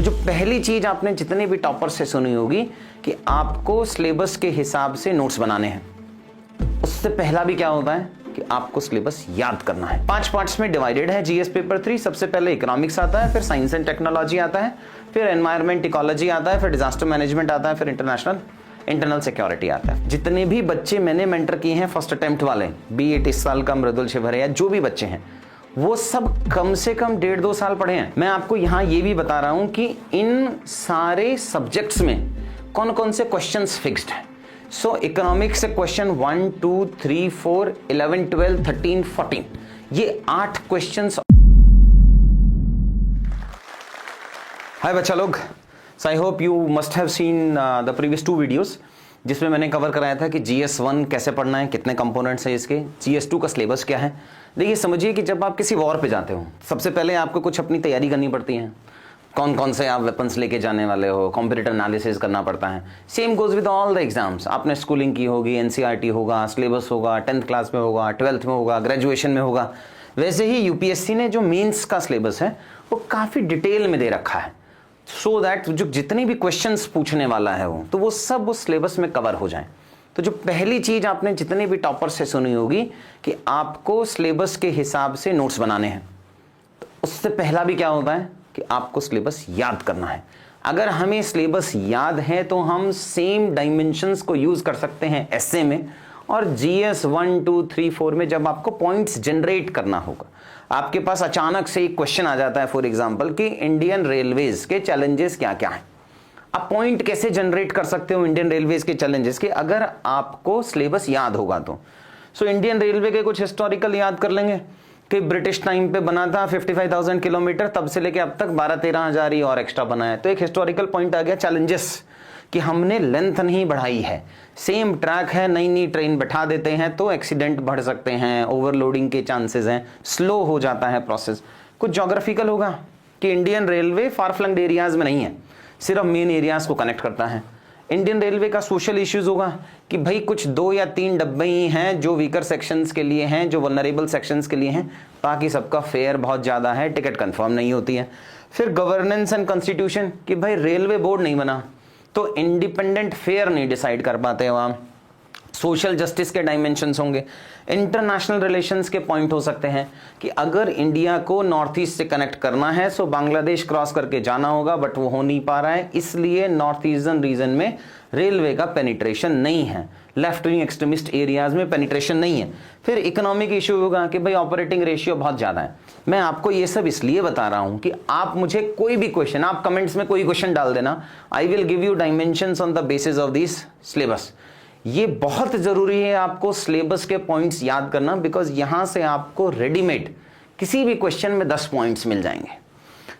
तो जो पहली चीज आपने जितने भी टॉपर से सुनी होगी कि आपको सिलेबस के हिसाब से नोट्स बनाने हैं, उससे पहला भी क्या होता है कि आपको सिलेबस याद करना है। 5 पार्ट्स में डिवाइडेड है जीएस पेपर 3। सबसे पहले इकोनॉमिक्स आता है, फिर साइंस एंड टेक्नोलॉजी आता है, फिर एनवायरमेंट इकोलॉजी आता है, फिर डिजास्टर मैनेजमेंट आता है, फिर इंटरनल सिक्योरिटी आता है। जितने भी बच्चे मैंने मेंटर किए हैं फर्स्ट अटेम्प्ट वाले, बी एट इस साल का मृदुल शिवहरे या जो भी बच्चे हैं, वो सब कम से कम 1.5-2 साल पढ़े हैं। मैं आपको यहां ये भी बता रहा हूं कि इन सारे सब्जेक्ट्स में कौन कौन से क्वेश्चंस फिक्स्ड हैं। सो इकोनॉमिक्स से क्वेश्चन 1, 2, 3, 4, 11, 12, 13, 14, ये 8 क्वेश्चंस। हाय बच्चा लोग, I hope you must have seen the previous 2 videos जिसमें मैंने कवर कराया था कि GS1 कैसे पढ़ना है, कितने कंपोनेंट्स हैं इसके, GS2 का सिलेबस क्या है। देखिए समझिए कि जब आप किसी वॉर पे जाते हो, सबसे पहले आपको कुछ अपनी तैयारी करनी पड़ती है। कौन कौन से आप वेपन्स लेके जाने वाले हो, कॉम्पिटिटिव एनालिसिस करना पड़ता है। Same goes with all the exams. आपने स्कूलिंग की होगी, NCERT होगा, सिलेबस होगा, 10th क्लास में होगा, 12th में होगा, ग्रेजुएशन में होगा। वैसे ही UPSC ने जो मेंस का सिलेबस है वो काफ़ी डिटेल में दे रखा है, सो दैट जो जितनी भी क्वेश्चंस पूछने वाला है वो, तो वो सब उस सिलेबस में कवर हो जाए। तो जो पहली चीज आपने जितने भी टॉपर से सुनी होगी कि आपको सिलेबस के हिसाब से नोट्स बनाने हैं, तो उससे पहला भी क्या होता है कि आपको सिलेबस याद करना है। अगर हमें सिलेबस याद है तो हम सेम डायमेंशंस को यूज कर सकते हैं एसए में, और GS 1, 2, 3, 4 में जब आपको पॉइंट्स जनरेट करना होगा, आपके पास अचानक से एक क्वेश्चन आ जाता है फॉर एग्जांपल कि इंडियन रेलवेज के चैलेंजेस क्या क्या हैं। आप पॉइंट कैसे जनरेट कर सकते हो इंडियन रेलवेज के चैलेंजेस के, अगर आपको सिलेबस याद होगा तो। सो इंडियन रेलवे के कुछ हिस्टोरिकल याद कर लेंगे कि ब्रिटिश टाइम पे बना था 55,000 किलोमीटर, तब से लेके अब तक 12-13 हजार ही और एक्स्ट्रा बना है। तो एक हिस्टोरिकल पॉइंट आ गया। चैलेंजेस कि हमने लेंथ नहीं बढ़ाई है, सेम ट्रैक है, नई नई ट्रेन बैठा देते हैं तो एक्सीडेंट बढ़ सकते हैं, ओवरलोडिंग के चांसेस हैं, स्लो हो जाता है प्रोसेस। कुछ ज्योग्राफिकल होगा कि Indian railway far flung areas में नहीं है, सिर्फ मेन एरियाज को कनेक्ट करता है। इंडियन रेलवे का सोशल इश्यूज होगा कि भाई कुछ 2 या 3 डब्बे ही हैं जो वीकर सेक्शंस के लिए हैं, जो वल्नरेबल सेक्शंस के लिए हैं, बाकी सबका फेयर बहुत ज़्यादा है, टिकट कंफर्म नहीं होती है। फिर गवर्नेंस एंड कॉन्स्टिट्यूशन कि भाई रेलवे बोर्ड नहीं बना तो इंडिपेंडेंट फेयर नहीं डिसाइड कर पाते वहाँ। सोशल जस्टिस के डायमेंशंस होंगे। इंटरनेशनल रिलेशंस के पॉइंट हो सकते हैं कि अगर इंडिया को नॉर्थ ईस्ट से कनेक्ट करना है सो बांग्लादेश क्रॉस करके जाना होगा, बट वो हो नहीं पा रहा है, इसलिए नॉर्थ ईस्टर्न रीजन में रेलवे का पेनिट्रेशन नहीं है, लेफ्ट विंग एक्सट्रीमिस्ट एरियाज में पेनिट्रेशन नहीं है। फिर इकोनॉमिक इशू होगा कि भाई ऑपरेटिंग रेशियो बहुत ज़्यादा है। मैं आपको ये सब इसलिए बता रहा हूँ कि आप मुझे कोई भी क्वेश्चन, आप कमेंट्स में कोई क्वेश्चन डाल देना, I will give you dimensions on the basis of this syllabus. ये बहुत जरूरी है आपको सिलेबस के पॉइंट्स याद करना, बिकॉज यहां से आपको रेडीमेड किसी भी क्वेश्चन में 10 पॉइंट्स मिल जाएंगे।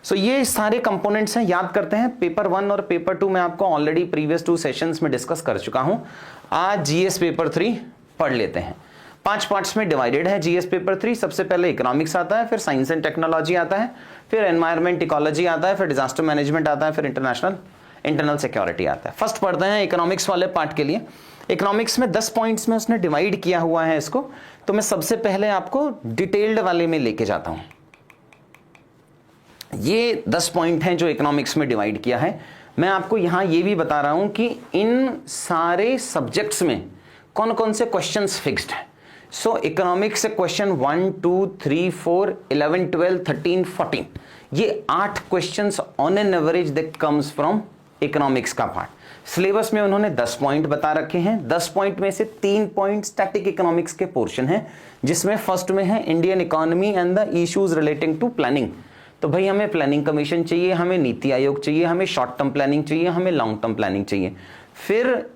सो ये सारे कंपोनेंट्स हैं, याद करते हैं। पेपर 1 और पेपर 2 मैं आपको ऑलरेडी प्रीवियस 2 सेशंस में डिस्कस कर चुका हूं। आज GS पेपर 3 पढ़ लेते हैं। 5 पार्ट्स में डिवाइडेड है GS पेपर 3। सबसे पहले इकोनॉमिक्स आता है, फिर साइंस एंड टेक्नोलॉजी आता है, फिर एनवायरमेंट इकोलॉजी आता है, फिर डिजास्टर मैनेजमेंट आता है, फिर इंटरनल सिक्योरिटी आता है। फर्स्ट पढ़ते हैं इकोनॉमिक्स वाले पार्ट के लिए। इकोनॉमिक्स में 10 पॉइंट्स में उसने डिवाइड किया हुआ है इसको, तो मैं सबसे पहले आपको डिटेल्ड वाले में लेके जाता हूं। ये 10 पॉइंट हैं जो इकोनॉमिक्स में डिवाइड किया है। मैं आपको यहां ये भी बता रहा हूं कि इन सारे सब्जेक्ट्स में कौन कौन से क्वेश्चंस फिक्स्ड हैं। सो इकोनॉमिक्स से क्वेश्चन 1, 2, 3, 4, 11, 12, 13, 14, ये 8 questions on an average that comes from economics का पार्ट। सिलेबस में उन्होंने 10 पॉइंट बता रखे हैं। 10 पॉइंट में से 3 पॉइंट स्टैटिक इकोनॉमिक्स के पोर्शन है, जिसमें फर्स्ट में है Indian economy and the issues relating to planning. तो भाई हमें प्लानिंग कमीशन चाहिए, हमें नीति आयोग चाहिए, हमें शॉर्ट टर्म प्लानिंग चाहिए, हमें लॉन्ग टर्म प्लानिंग चाहिए। फिर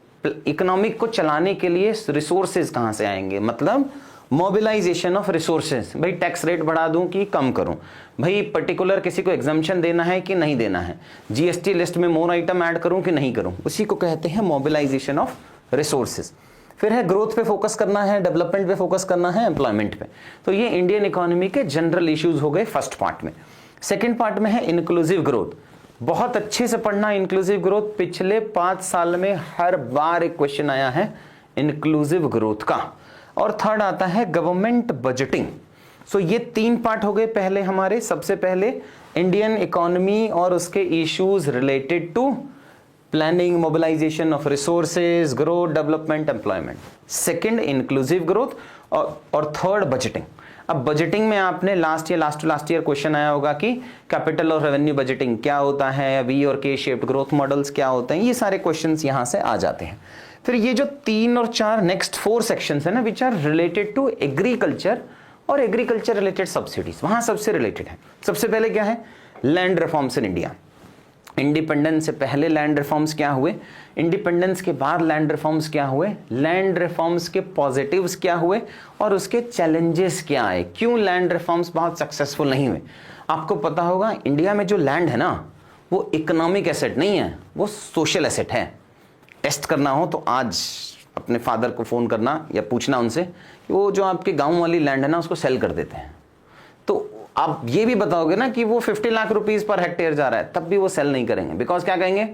इकोनॉमिक को चलाने के लिए रिसोर्सेज कहां से आएंगे, मतलब मोबिलाइजेशन ऑफ रिसोर्सेज। भाई टैक्स रेट बढ़ा दूं कि कम करूं, भाई पर्टिकुलर किसी को एग्जाम्पशन देना है कि नहीं देना है, GST लिस्ट में मोर आइटम ऐड करूं कि नहीं करूं, उसी को कहते हैं मोबिलाइजेशन ऑफ रिसोर्सेज। फिर है ग्रोथ पे फोकस करना है, डेवलपमेंट पे फोकस करना है, एम्प्लॉयमेंट पे। तो ये इंडियन इकोनॉमी के जनरल इश्यूज हो गए फर्स्ट पार्ट में। सेकेंड पार्ट में है इंक्लूसिव ग्रोथ। बहुत अच्छे से पढ़ना इंक्लूसिव ग्रोथ। पिछले 5 साल में हर बार एक क्वेश्चन आया है इंक्लूसिव ग्रोथ का। और थर्ड आता है गवर्नमेंट बजटिंग। सो ये 3 पार्ट हो गए पहले हमारे। सबसे पहले इंडियन इकोनॉमी और उसके issues related to planning, mobilisation of resources, growth, development, employment. Second inclusive growth और थर्ड बजटिंग। अब बजटिंग में आपने लास्ट ईयर क्वेश्चन आया होगा कि कैपिटल और रेवेन्यू बजटिंग क्या होता है, वी और के शेप्ड ग्रोथ मॉडल्स क्या होते हैं, ये सारे क्वेश्चंस यहां से आ जाते हैं। फिर ये जो 3 और 4 नेक्स्ट 4 सेक्शंस है ना, which are related to agriculture और एग्रीकल्चर रिलेटेड सब्सिडीज, वहां सबसे रिलेटेड है। सबसे पहले क्या है, land reforms in India. Independence से पहले लैंड रिफॉर्म्स क्या हुए, इंडिपेंडेंस के बाद लैंड रिफॉर्म्स क्या हुए, लैंड रिफॉर्म्स के पॉजिटिव्स क्या हुए और उसके चैलेंजेस क्या आए, क्यों लैंड रिफॉर्म्स बहुत सक्सेसफुल नहीं हुए। आपको पता होगा इंडिया में जो लैंड है ना, वो इकोनॉमिक एसेट नहीं है, वो सोशल एसेट है। टेस्ट करना हो तो आज अपने फादर को फोन करना या पूछना उनसे कि वो जो आपके गांव वाली लैंड है ना, उसको सेल कर देते हैं। तो आप ये भी बताओगे ना कि वो 50 लाख रुपीस पर हेक्टेयर जा रहा है, तब भी वो सेल नहीं करेंगे। बिकॉज क्या कहेंगे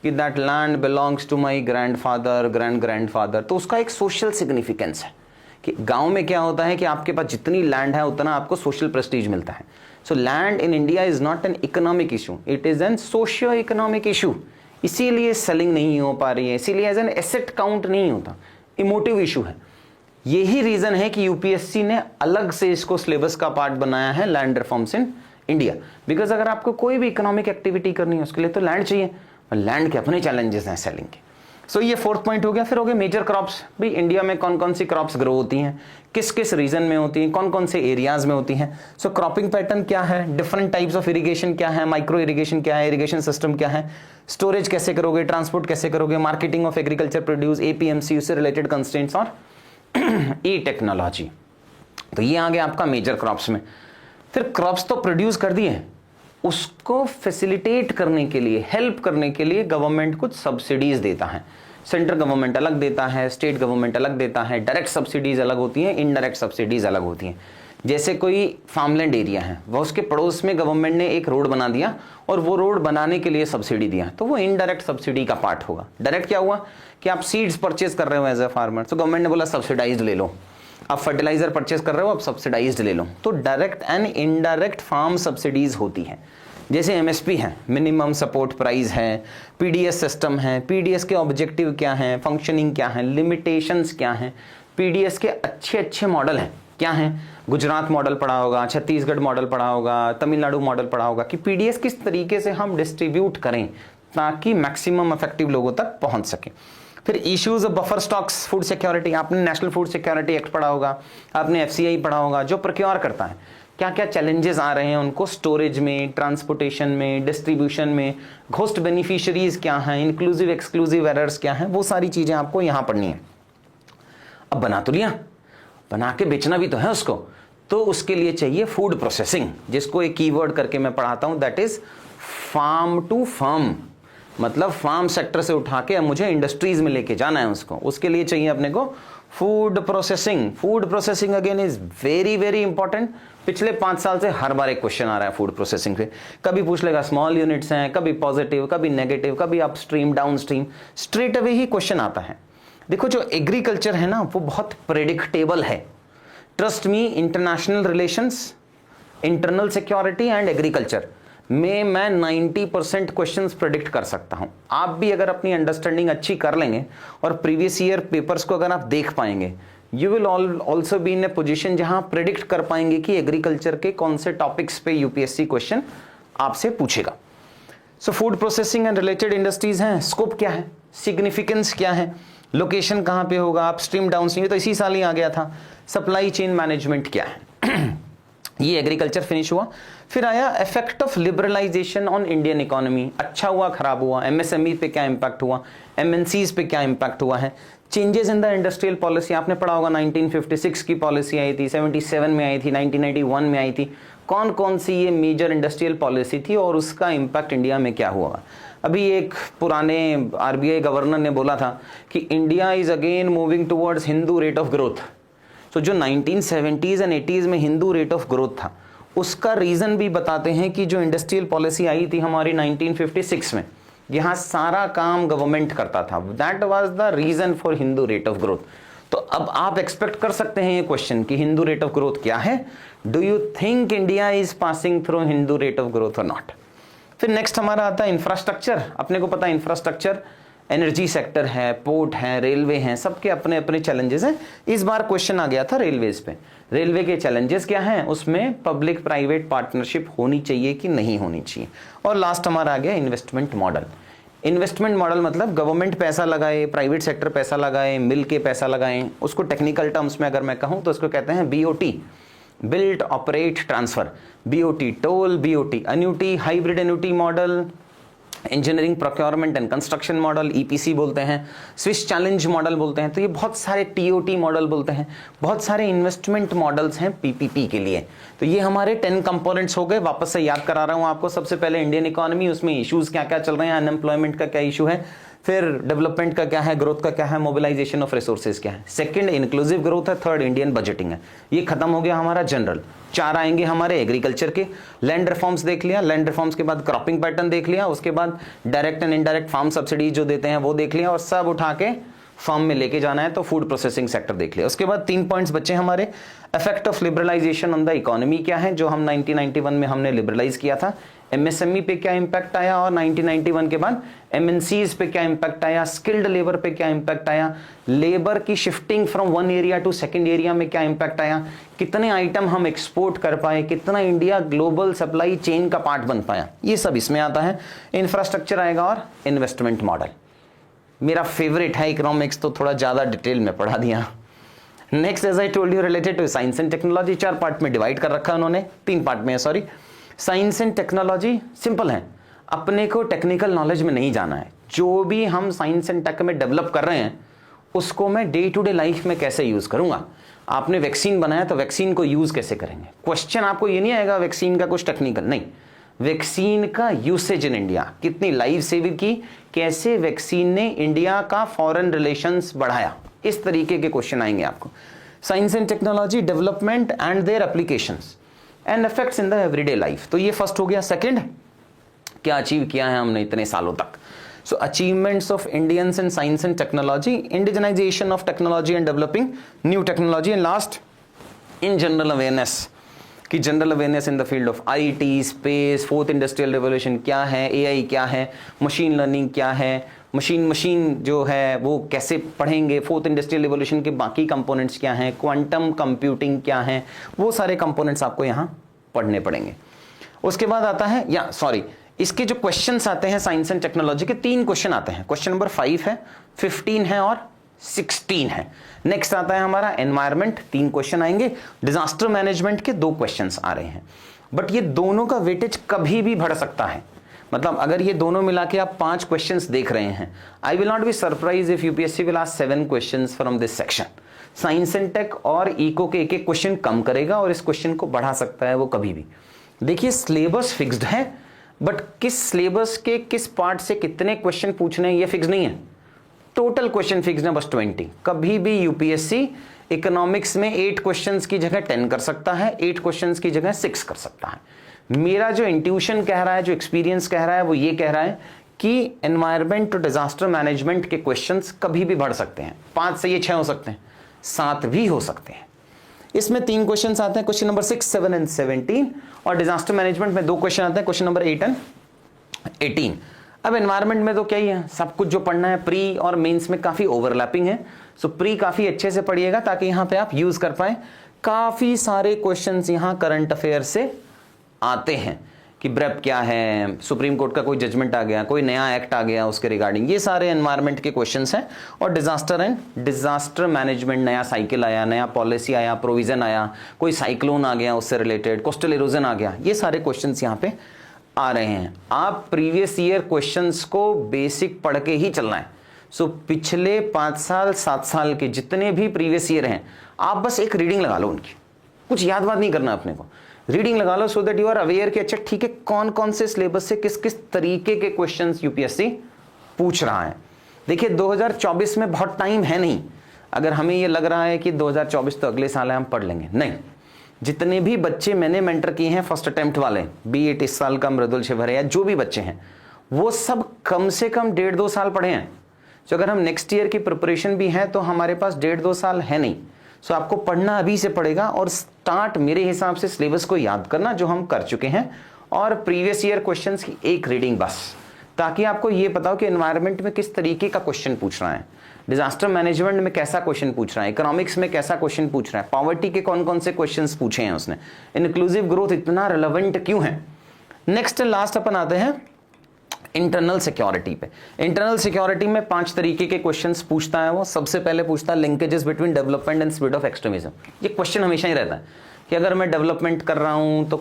कि that land belongs to my grandfather, grandfather. तो उसका एक सोशल सिग्निफिकेंस है कि गांव में क्या होता है कि आपके पास जितनी लैंड है उतना आपको सोशल प्रेस्टीज मिलता है। So land in India is not an economic issue, it is an socio economic issue. इसीलिए सेलिंग नहीं हो पा रही है, इसीलिए एज एन एसेट काउंट नहीं होता, इमोटिव इशू है। यही रीजन है कि यूपीएससी ने अलग से इसको सिलेबस का पार्ट बनाया है, land reforms in India. Because अगर आपको कोई भी इकोनॉमिक एक्टिविटी करनी है उसके लिए तो लैंड चाहिए, और लैंड के अपने चैलेंजेस हैं सेलिंग के। सो ये 4th पॉइंट हो गया। फिर हो गए मेजर क्रॉप्स। भाई इंडिया में कौन कौन सी क्रॉप्स ग्रो होती हैं, किस किस रीजन में होती हैं, कौन कौन से एरियाज में होती हैं। सो क्रॉपिंग पैटर्न क्या है, डिफरेंट टाइप्स ऑफ इरिगेशन क्या है, माइक्रो इरिगेशन क्या है, इरिगेशन सिस्टम क्या है, स्टोरेज कैसे करोगे, ट्रांसपोर्ट कैसे करोगे, marketing of agriculture produce, APMC, उससे रिलेटेड कंस्ट्रेंट्स और ई टेक्नोलॉजी। तो ये आ गया आपका मेजर क्रॉप्स में। फिर क्रॉप्स तो प्रोड्यूस कर दिए, उसको फैसिलिटेट करने के लिए, हेल्प करने के लिए गवर्नमेंट कुछ सब्सिडीज देता है। सेंट्रल गवर्नमेंट अलग देता है, स्टेट गवर्नमेंट अलग देता है, डायरेक्ट सब्सिडीज अलग होती हैं, इनडायरेक्ट सब्सिडीज अलग होती हैं। जैसे कोई फार्मलैंड एरिया है, वह उसके पड़ोस में गवर्नमेंट ने एक रोड बना दिया और वो रोड बनाने के लिए सब्सिडी दिया, तो वो इनडायरेक्ट सब्सिडी का पार्ट होगा। डायरेक्ट क्या हुआ कि आप सीड्स परचेज कर रहे हो एज ए फार्मर, तो गवर्नमेंट ने बोला सब्सिडाइज्ड ले लो। आप फर्टिलाइजर परचेज कर रहे हो, आप सब्सिडाइज्ड ले लो। तो direct and indirect farm subsidies होती है। जैसे एमएसपी है, मिनिमम सपोर्ट प्राइस है, पीडीएस सिस्टम है, पीडीएस के ऑब्जेक्टिव क्या हैं, फंक्शनिंग क्या है, लिमिटेशंस क्या हैं, पीडीएस के अच्छे अच्छे मॉडल हैं क्या हैं। गुजरात मॉडल पढ़ा होगा, छत्तीसगढ़ मॉडल पढ़ा होगा, तमिलनाडु मॉडल पढ़ा होगा कि पीडीएस किस तरीके से हम डिस्ट्रीब्यूट करें ताकि मैक्सिमम इफेक्टिव लोगों तक पहुंच सके। फिर issues of buffer stocks, food security, आपने नेशनल फूड सिक्योरिटी एक्ट पढ़ा होगा, आपने एफसीआई पढ़ा होगा, जो प्रोक्योर करता है क्या क्या चैलेंजेस आ रहे हैं उनको स्टोरेज में, ट्रांसपोर्टेशन में, डिस्ट्रीब्यूशन में, घोस्ट बेनिफिशियरीज क्या हैं, इंक्लूसिव एक्सक्लूसिव एरर्स क्या हैं, वो सारी चीजें आपको यहां पढ़नी है। अब बना तो लिया, बना के बेचना भी तो है उसको, तो उसके लिए चाहिए फूड प्रोसेसिंग, जिसको एक कीवर्ड करके मैं पढ़ाता हूं, that is farm to firm. मतलब फार्म सेक्टर से उठा के अब मुझे इंडस्ट्रीज में लेके जाना है उसको, उसके लिए चाहिए अपने को food processing. Food processing again is very very important. पिछले 5 साल से हर बार एक क्वेश्चन आ रहा है फूड प्रोसेसिंग पे। कभी पूछ लेगा स्मॉल यूनिट्स हैं, कभी पॉजिटिव, कभी नेगेटिव, कभी upstream downstream, straight away he question आता है। देखो जो एग्रीकल्चर है ना, वो बहुत प्रेडिक्टेबल है। Trust me, international relations, internal security and agriculture में मैं 90% क्वेश्चंस प्रेडिक्ट कर सकता हूं। आप भी अगर अपनी अंडरस्टैंडिंग अच्छी कर लेंगे और प्रीवियस ईयर पेपर्स को अगर आप देख पाएंगे, you will also be in A position जहां प्रेडिक्ट कर पाएंगे कि एग्रीकल्चर के कौन से टॉपिक्स पे यूपीएससी क्वेश्चन आपसे पूछेगा। So food processing and related industries हैं, स्कोप क्या है, सिग्निफिकेंस क्या है, लोकेशन कहां पे होगा, अपस्ट्रीम डाउनस्ट्रीम, तो इसी साल ही आ गया था। सप्लाई चेन मैनेजमेंट क्या है ये एग्रीकल्चर फिनिश हुआ। फिर आया effect of liberalisation on Indian economy, अच्छा हुआ खराब हुआ, एमएसएमई पे क्या इंपैक्ट हुआ, एमएनसीज पे क्या इंपैक्ट हुआ है। Changes in the industrial policy, आपने पढ़ा होगा 1956 की पॉलिसी आई थी, 77 में आई थी, 1991 में आई थी। कौन कौन सी ये मेजर इंडस्ट्रियल पॉलिसी थी और उसका इंपैक्ट इंडिया में क्या हुआ। अभी एक पुराने आरबीआई गवर्नर ने बोला था कि India is again moving towards Hindu rate of growth. तो जो 1970s एंड 80s में हिंदू रेट ऑफ ग्रोथ था, उसका रीजन भी बताते हैं कि जो इंडस्ट्रियल पॉलिसी आई थी हमारी 1956 में, यहाँ सारा काम गवर्नमेंट करता था, that was the reason for Hindu rate of growth. तो अब आप एक्सपेक्ट कर सकते हैं ये क्वेश्चन कि हिंदू रेट ऑफ ग्रोथ क्या है, do you think India is passing through Hindu rate of growth और नॉट। फिर नेक्स्ट हमारा आता है इंफ्रास्ट्रक्चर। अपने को पता है इंफ्रास्ट्रक्चर, एनर्जी सेक्टर है, पोर्ट है, रेलवे हैं, सबके अपने अपने चैलेंजेस हैं। इस बार क्वेश्चन आ गया था रेलवेज पे, रेलवे के चैलेंजेस क्या हैं, उसमें पब्लिक प्राइवेट पार्टनरशिप होनी चाहिए कि नहीं होनी चाहिए। और लास्ट हमारा आ गया इन्वेस्टमेंट मॉडल। इन्वेस्टमेंट मॉडल मतलब गवर्नमेंट पैसा लगाए, प्राइवेट सेक्टर पैसा लगाए, मिल के पैसा लगाएं, उसको टेक्निकल टर्म्स में अगर मैं कहूं तो उसको कहते हैं BOT, build operate transfer. BOT toll, BOT annuity, hybrid annuity model, engineering procurement and construction model, EPC बोलते हैं, स्विस चैलेंज मॉडल बोलते हैं। तो ये बहुत सारे TOT मॉडल बोलते हैं, बहुत सारे इन्वेस्टमेंट मॉडल्स हैं PPP के लिए। तो ये हमारे 10 कंपोनेंट्स हो गए। वापस से याद करा रहा हूं आपको। सबसे पहले इंडियन इकोनॉमी, उसमें इश्यूज क्या क्या चल रहे हैं, अनएम्प्लॉयमेंट का क्या इशू है, फिर डेवलपमेंट का क्या है, ग्रोथ का क्या है, मोबिलाइजेशन ऑफ रिसोर्सेज क्या है, सेकंड इंक्लूसिव ग्रोथ है, थर्ड इंडियन बजटिंग है। ये खत्म हो गया हमारा जनरल। 4 आएंगे हमारे एग्रीकल्चर के, लैंड रिफॉर्म्स देख लिया, लैंड रिफॉर्म्स के बाद क्रॉपिंग पैटर्न देख लिया, उसके बाद direct and indirect farm subsidies जो देते हैं वो देख लिया, और सब उठा के फार्म में लेके जाना है तो फूड प्रोसेसिंग सेक्टर देख लिया। उसके बाद 3 पॉइंट्स बचे हमारे। Effect of liberalisation on the economy क्या है, जो हम 1991 में हमने लिबरलाइज किया था। MSME पे क्या इंपैक्ट आया, और 1991 के बाद MNCs पे क्या इंपैक्ट आया, स्किल्ड लेबर पे क्या इंपैक्ट आया, लेबर की shifting from one area to second area में क्या इंपैक्ट आया, कितने आइटम हम एक्सपोर्ट कर पाए, कितना इंडिया ग्लोबल सप्लाई चेन का पार्ट बन पाया, ये सब इसमें आता है। इंफ्रास्ट्रक्चर आएगा और इन्वेस्टमेंट मॉडल। मेरा फेवरेट है इकोनॉमिक्स, तो थोड़ा ज्यादा डिटेल में पढ़ा दिया। Next as I told you related to science and technology, 4 part में डिवाइड कर रखा है उन्होंने, 3 पार्ट में है sorry. Science and technology simple है, अपने को टेक्निकल नॉलेज में नहीं जाना है। जो भी हम साइंस एंड टेक में डेवलप कर रहे हैं उसको मैं डे टू डे लाइफ में कैसे यूज करूंगा। आपने वैक्सीन बनाया तो वैक्सीन को यूज कैसे करेंगे। क्वेश्चन आपको ये नहीं आएगा वैक्सीन का कुछ टेक्निकल, नहीं, वैक्सीन का यूसेज इन इंडिया, कितनी लाइफ सेविंग की, कैसे वैक्सीन ने इंडिया का फॉरेन रिलेशंस बढ़ाया, इस तरीके के क्वेश्चन आएंगे आपको। Science and technology development and their applications and effects in the everyday life. तो ये फर्स्ट हो गया। सेकंड, क्या अचीव किया है हमने इतने सालों तक। So achievements of Indians in science and technology, indigenisation of technology and developing new technology, and last in general awareness, कि general awareness in the field of IT, space, fourth industrial revolution क्या है, AI क्या है, machine learning क्या है, machine जो है वो कैसे पढ़ेंगे, फोर्थ इंडस्ट्रियल रेवोल्यूशन के बाकी कंपोनेंट्स क्या हैं, क्वांटम कंप्यूटिंग क्या है, वो सारे कंपोनेंट्स आपको यहाँ पढ़ने पड़ेंगे। उसके बाद आता है, या सॉरी, इसके जो क्वेश्चंस आते हैं साइंस एंड टेक्नोलॉजी के 3 क्वेश्चन आते हैं। क्वेश्चन नंबर 5 है, 15 है और 16 है। नेक्स्ट आता है हमारा एनवायरमेंट, 3 क्वेश्चन आएंगे। डिजास्टर मैनेजमेंट के 2 क्वेश्चंस आ रहे हैं, बट ये दोनों का वेटेज कभी भी बढ़ सकता है। मतलब अगर ये दोनों मिला के आप 5 क्वेश्चंस देख रहे हैं, I will not be surprise if UPSC will ask 7 questions from this section. Science and tech और इको के एक क्वेश्चन कम करेगा और इस क्वेश्चन को बढ़ा सकता है वो कभी भी। देखिए सिलेबस फिक्स्ड है, बट किस सिलेबस के किस पार्ट से कितने क्वेश्चन पूछने ये फिक्स नहीं है। टोटल क्वेश्चन फिक्स है बस 20। कभी भी यूपीएससी इकोनॉमिक्स में 8 क्वेश्चंस की जगह 10 कर सकता है, 8 क्वेश्चंस की जगह 6 कर सकता है। मेरा जो इंट्यूशन कह रहा है, जो एक्सपीरियंस कह रहा है, वो ये कह रहा है कि एनवायरमेंट और डिजास्टर मैनेजमेंट के क्वेश्चंस कभी भी बढ़ सकते हैं। 5 से ये 6 हो सकते हैं, 7 भी हो सकते हैं। इसमें 3 क्वेश्चंस आते हैं, क्वेश्चन नंबर 6, 7 एंड 17, और डिजास्टर मैनेजमेंट में 2 क्वेश्चन आते हैं, क्वेश्चन नंबर 8 एंड 18। अब एनवायरमेंट में तो क्या ही है, सब कुछ जो पढ़ना है प्री और मेंस में काफी ओवरलैपिंग है। सो प्री काफी अच्छे से पढ़िएगा ताकि यहाँ पे आप यूज कर पाए। काफी सारे क्वेश्चंस यहाँ करंट अफेयर से आते हैं कि ब्रेप क्या है, सुप्रीम कोर्ट का कोई जजमेंट आ गया, कोई नया एक्ट आ गया उसके रिगार्डिंग, ये सारे एनवायरनमेंट के क्वेश्चंस हैं। और डिजास्टर एंड डिजास्टर मैनेजमेंट, नया साइकिल आया, नया पॉलिसी आया, प्रोविजन आया, कोई साइक्लोन आ गया उससे रिलेटेड, कोस्टल इरोजन आ गया, ये सारे क्वेश्चंस यहाँ पे आ रहे हैं। आप प्रीवियस ईयर क्वेश्चंस को बेसिक पढ़ के ही चलना है। सो पिछले 5 साल 7 साल के जितने भी प्रीवियस ईयर हैं, आप बस एक रीडिंग लगा लो उनकी, कुछ याद बात नहीं करना अपने को, रीडिंग लगा लो so that you are aware कि अच्छा ठीक है कौन कौन से सिलेबस से किस किस तरीके के क्वेश्चंस यूपीएससी पूछ रहा है। देखिए 2024 में बहुत टाइम है नहीं, अगर हमें ये लग रहा है कि 2024 तो अगले साल है हम पढ़ लेंगे, नहीं। जितने भी बच्चे मैंने मेंटर किए हैं फर्स्ट अटेम्प्ट वाले, B.Ed इस साल का मृदुल शिवहरे या जो भी बच्चे हैं, वो सब कम से कम 1.5-2 साल पढ़े हैं। सो अगर हम नेक्स्ट ईयर की प्रिपरेशन भी है तो हमारे पास 1.5-2 साल है नहीं। सो आपको पढ़ना अभी से पड़ेगा और स्टार्ट मेरे हिसाब से सिलेबस को याद करना जो हम कर चुके हैं, और प्रीवियस ईयर क्वेश्चंस की एक रीडिंग बस, ताकि आपको ये पता हो कि एनवायरनमेंट में किस तरीके का क्वेश्चन पूछ रहा है, डिजास्टर मैनेजमेंट में कैसा क्वेश्चन पूछ रहा है, इकोनॉमिक्स में कैसा क्वेश्चन पूछ रहा है, पॉवर्टी के कौन कौन से क्वेश्चंस पूछे हैं उसने, इंक्लूसिव ग्रोथ इतना रिलेवेंट क्यों है। नेक्स्ट लास्ट अपन आते हैं इंटरनल सिक्योरिटी पे। इंटरनल सिक्योरिटी में 5 तरीके के क्वेश्चंस पूछता है वो। सबसे पहले पूछता है linkages between development and spread of extremism. ये क्वेश्चन हमेशा ही रहता है कि अगर मैं डेवलपमेंट कर रहा हूं तो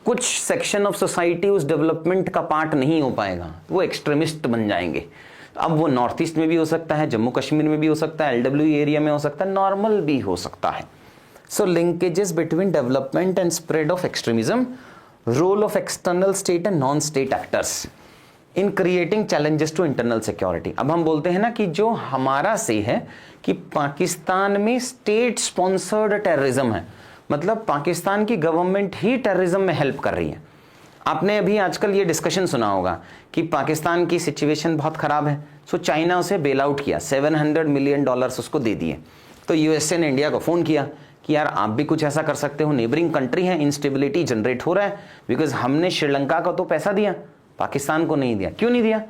कुछ सेक्शन ऑफ सोसाइटी उस डेवलपमेंट का पार्ट नहीं हो पाएगा, वो एक्सट्रीमिस्ट बन जाएंगे। अब वो नॉर्थ ईस्ट में भी हो सकता है, जम्मू कश्मीर में भी हो सकता है, LW एरिया में हो सकता है, नॉर्मल भी हो सकता है। So linkages between development and spread of extremism, role of external state and non state actors in creating challenges to internal security. अब हम बोलते हैं ना कि जो हमारा से है कि पाकिस्तान में स्टेट स्पॉन्सर्ड टेररिज्म है, मतलब पाकिस्तान की गवर्नमेंट ही टेररिज्म में हेल्प कर रही है। आपने अभी आजकल ये डिस्कशन सुना होगा कि पाकिस्तान की सिचुएशन बहुत खराब है, सो चाइना उसे बेल आउट किया, $700 मिलियन उसको दे दिए। तो यूएसए ने इंडिया को फोन किया कि यार आप भी कुछ ऐसा कर सकते हो, नेबरिंग कंट्री है, इंस्टेबिलिटी जनरेट हो रहा है, बिकॉज हमने श्रीलंका को तो पैसा दिया, पाकिस्तान को नहीं दिया। क्यों नहीं दिया?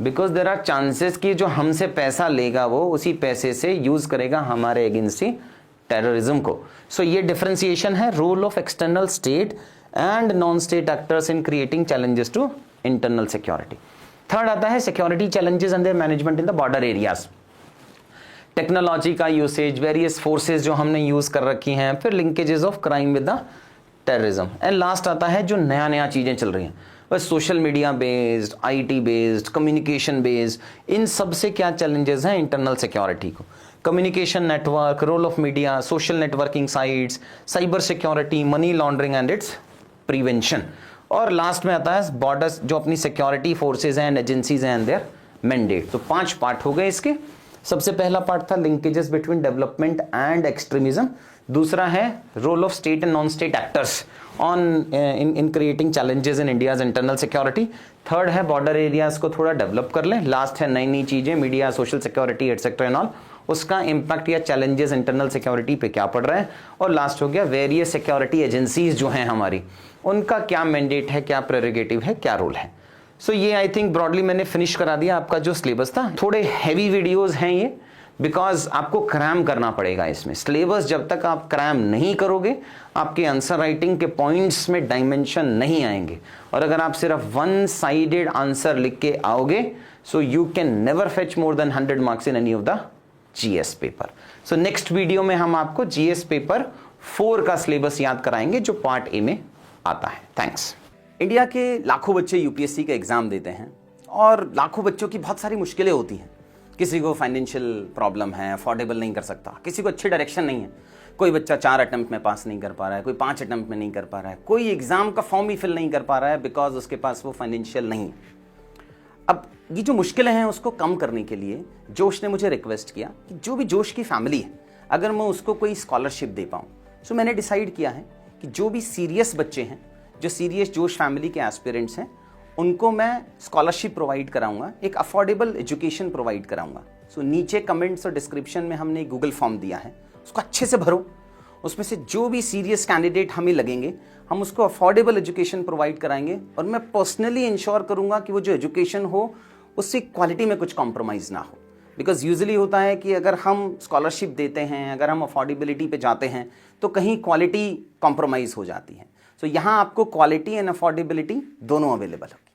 बिकॉज देर आर चांसेस कि जो हमसे पैसा लेगा वो उसी पैसे से यूज करेगा हमारे अगेंस्ट ही टेररिज्म को। सो ये डिफरेंशिएशन है role of external state and non state actors in creating challenges to internal security. Third आता है security challenges and their management in the border areas. Technology का यूसेज, वेरियस फोर्सेज जो हमने use कर रखी हैं, फिर linkages of crime with the terrorism, and last आता है जो नया चीजें चल रही हैं, बस social media based, IT based, communication based, इन सब से क्या चैलेंजेस हैं इंटरनल सिक्योरिटी को। Communication network, role of media, social networking sites, cyber security, money laundering and its prevention. और लास्ट में आता है बॉर्डर्स, जो अपनी सिक्योरिटी फोर्सेज हैं एंड एजेंसीज हैं एंड देयर मैंडेट। तो 5 पार्ट हो गए इसके। सबसे पहला पार्ट था linkages between development and extremism. दूसरा है role of state and non state actors on in creating challenges in India's internal security. Third है बॉर्डर एरियाज को थोड़ा डेवलप कर लें। लास्ट है नई चीजें, media, social security etcetera and all, उसका इंपैक्ट या चैलेंजेस इंटरनल सिक्योरिटी पे क्या पड़ रहा है। और लास्ट हो गया वेरियस सिक्योरिटी एजेंसीज जो हैं हमारी, उनका क्या मैंडेट है, क्या प्रेरोगेटिव है, क्या रोल है। सो ये आई थिंक ब्रॉडली मैंने फिनिश करा दिया आपका जो सिलेबस था। थोड़े हैवी वीडियोस हैं ये, बिकॉज आपको क्रैम करना पड़ेगा इसमें। सिलेबस जब तक आप क्रैम नहीं करोगे, आपके आंसर राइटिंग के पॉइंट्स में डायमेंशन नहीं आएंगे। और अगर आप सिर्फ 1 साइडेड आंसर लिख के आओगे, so you can never fetch more than 100 marks in any of the GS paper. So next video में हम आपको GS पेपर 4 का सिलेबस याद कराएंगे जो पार्ट A में आता है। थैंक्स। इंडिया के लाखों बच्चे UPSC का एग्जाम देते हैं और लाखों बच्चों की बहुत सारी मुश्किलें होती हैं। किसी को फाइनेंशियल प्रॉब्लम है, अफोर्डेबल नहीं कर सकता, किसी को अच्छी डायरेक्शन नहीं है, कोई बच्चा 4 अटेम्प्ट में पास नहीं कर पा रहा है, कोई 5 अटेम्प्ट में नहीं कर पा रहा है, कोई एग्जाम का फॉर्म ही फिल नहीं कर पा रहा है बिकॉज उसके पास वो फाइनेंशियल नहीं है। अब ये जो मुश्किलें हैं उसको कम करने के लिए जोश ने मुझे रिक्वेस्ट किया कि जो भी जोश की फैमिली है अगर मैं उसको कोई स्कॉलरशिप दे पाऊँ। सो मैंने डिसाइड किया है कि जो भी सीरियस बच्चे हैं, जो सीरियस जोश फैमिली के एस्पिरेंट्स हैं, उनको मैं स्कॉलरशिप प्रोवाइड कराऊंगा, एक अफोर्डेबल एजुकेशन प्रोवाइड कराऊंगा। सो नीचे कमेंट्स और डिस्क्रिप्शन में हमने गूगल फॉर्म दिया है, उसको अच्छे से भरो। उसमें से जो भी सीरियस कैंडिडेट हमें लगेंगे, हम उसको अफोर्डेबल एजुकेशन प्रोवाइड कराएंगे और मैं पर्सनली इंश्योर करूंगा कि वो जो एजुकेशन हो उससे क्वालिटी में कुछ कॉम्प्रोमाइज़ ना हो। बिकॉज यूजुअली होता है कि अगर हम स्कॉलरशिप देते हैं, अगर हम अफोर्डेबिलिटी पे जाते हैं, तो कहीं क्वालिटी कॉम्प्रोमाइज़ हो जाती है। सो यहाँ आपको क्वालिटी एंड अफोर्डेबिलिटी दोनों अवेलेबल है।